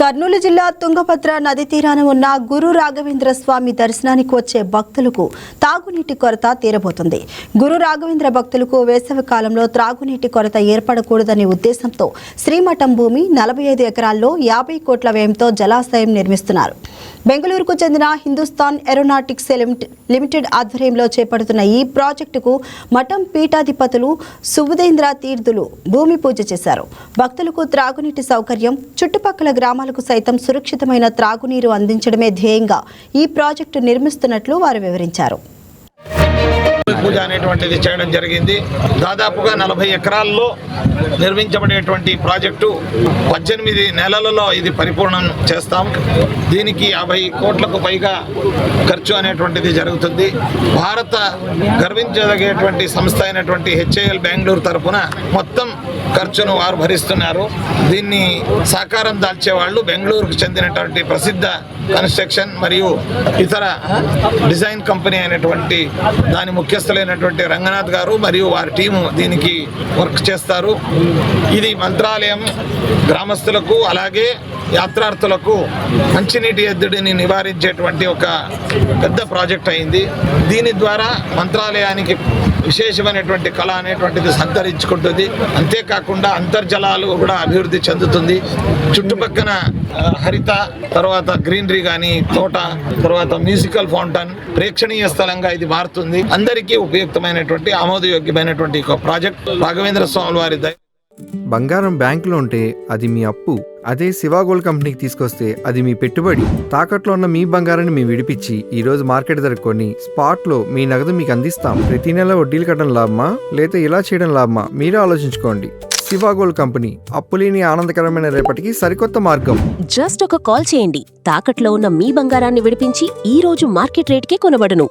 కర్నూలు జిల్లా తుంగభద్ర నది తీరాన ఉన్న గురు రాఘవేంద్ర స్వామి దర్శనానికి వచ్చే భక్తులకు తాగునీటి కొరత తీరబోతుంది. గురు రాఘవేంద్ర భక్తులకు వేసవి కాలంలో త్రాగునీటి కొరత ఏర్పడకూడదనే ఉద్దేశంతో శ్రీమఠం భూమి 45 ఎకరాల్లో 50 కోట్ల వ్యయంతో జలాశయం నిర్మిస్తున్నారు. బెంగళూరుకు చెందిన హిందుస్థాన్ ఏరోనాటిక్స్ లిమిటెడ్ ఆధ్వర్యంలో చేపడుతున్న ఈ ప్రాజెక్టుకు మఠం పీఠాధిపతులు సుబుధేంద్ర తీర్థులు భూమి పూజ చేశారు. భక్తులకు త్రాగునీటి సౌకర్యం, చుట్టుపక్కల గ్రామాలకు సైతం సురక్షితమైన త్రాగునీరు అందించడమే ధ్యేయంగా ఈ ప్రాజెక్టు నిర్మిస్తున్నట్లు వారు వివరించారు. పూజ అనేటువంటిది చేయడం జరిగింది. దాదాపుగా 40 ఎకరాల్లో నిర్మించబడేటువంటి ప్రాజెక్టు 18 నెలలలో ఇది పరిపూర్ణం చేస్తాం. దీనికి 50 కోట్లకు పైగా ఖర్చు అనేటువంటిది జరుగుతుంది. భారత గర్వించదగేటువంటి సంస్థ అయినటువంటి HAL బెంగళూరు తరఫున మొత్తం ఖర్చును వారు భరిస్తున్నారు. దీన్ని సాకారం దాల్చే వాళ్ళు బెంగళూరుకు చెందినటువంటి ప్రసిద్ధ కన్స్ట్రక్షన్ మరియు ఇతర డిజైన్ కంపెనీ అయినటువంటి దాని ముఖ్యస్థులైనటువంటి రంగనాథ్ గారు మరియు వారి టీము దీనికి వర్క్ చేస్తారు. ఇది మంత్రాలయం గ్రామస్తులకు అలాగే యాత్రార్థులకు మంచినీటి ఎద్దడిని నివారించేటువంటి ఒక పెద్ద ప్రాజెక్ట్ అయింది. దీని ద్వారా మంత్రాలయానికి విశేషమైనటువంటి కళ అనేటువంటిది సంతరించుకుంటుంది. అంతేకాకుండా అంతర్జలాలు కూడా అభివృద్ధి చెందుతుంది. చుట్టుపక్కల హరిత, తర్వాత గ్రీనరీ కానీ తోట, తర్వాత మ్యూజికల్ ఫౌంటైన్ ప్రేక్షణీయ స్థలంగా ఇది మారుతుంది. అందరికీ ఉపయుక్తమైనటువంటి ఆమోదయోగ్యమైనటువంటి ఒక ప్రాజెక్ట్. రాఘవేంద్ర స్వామి వారి బంగారం బ్యాంకులో ఉంటే అది మీ అప్పు, అదే శివ గోల్డ్ కంపెనీకి తీసుకొస్తే అది మీ పెట్టుబడి. తాకట్లో ఉన్న మీ బంగారాన్ని మేము విడిపించి ఈ రోజు మార్కెట్ ధర కొని స్పాట్ లో మీ నగదు మీకు అందిస్తాం. ప్రతి నెల వడ్డీలు కట్టడం లాభమా లేదా ఇలా చేయడం లాభమా మీరే ఆలోచించుకోండి. శివ గోల్డ్ కంపెనీ, అప్పులేని ఆనందకరమైన రేపటికి సరికొత్త మార్గం. జస్ట్ ఒక కాల్ చేయండి. తాకట్లో ఉన్న మీ బంగారాన్ని విడిపించి ఈ రోజు మార్కెట్ రేట్కే కొనబడును.